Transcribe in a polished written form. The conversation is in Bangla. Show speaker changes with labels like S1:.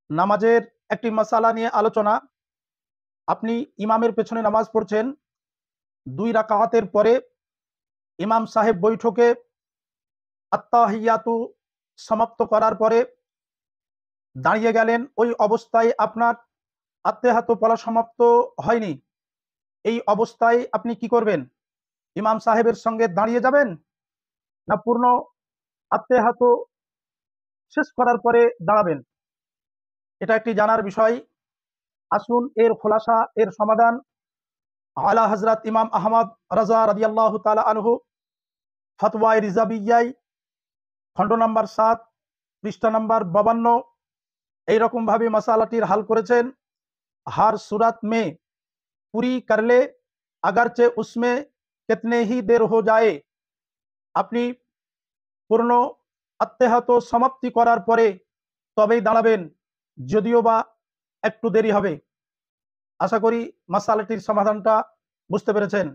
S1: নামাজের একটি মাসালা নিয়ে আলোচনা। আপনি ইমামের পেছনে নামাজ পড়ছেন, 2 রাকাতের পরে ইমাম সাহেব বৈঠকে আত্তাহিয়াতু সমাপ্ত করার পরে দাঁড়িয়ে গেলেন। ওই অবস্থায় আপনার আত্তাহিয়াতু পড়া সমাপ্ত হয়নি। এই অবস্থায় আপনি কি করবেন? ইমাম সাহেবের সঙ্গে দাঁড়িয়ে যাবেন, না পূর্ণ আত্তাহিয়াতু শেষ করার পরে দাঁড়াবেন? এটা একটি জানার বিষয়। আসুন এর খোলাসা, এর সমাধান আলা হযরত ইমাম আহমদ রাজা রাদিয়াল্লাহু তাআলা আনহু ফতওয়ায়ে রিজাবিয়ায় খণ্ড নাম্বার 7 পৃষ্ঠা নাম্বার 52 এইরকম ভাবে মাসালাটির হাল করেছেন। हर सूरत में पूरी कर ले अगरचे उसमें कितने ही देर हो जाए। আপনি পূর্ণ আত্তাহিয়াত সমাপ্তি করার পরে তবেই দাঁড়াবেন, যদিও বা একটু দেরি হবে। আশা করি মাসালাটির সমাধানটা বুঝতে পেরেছেন।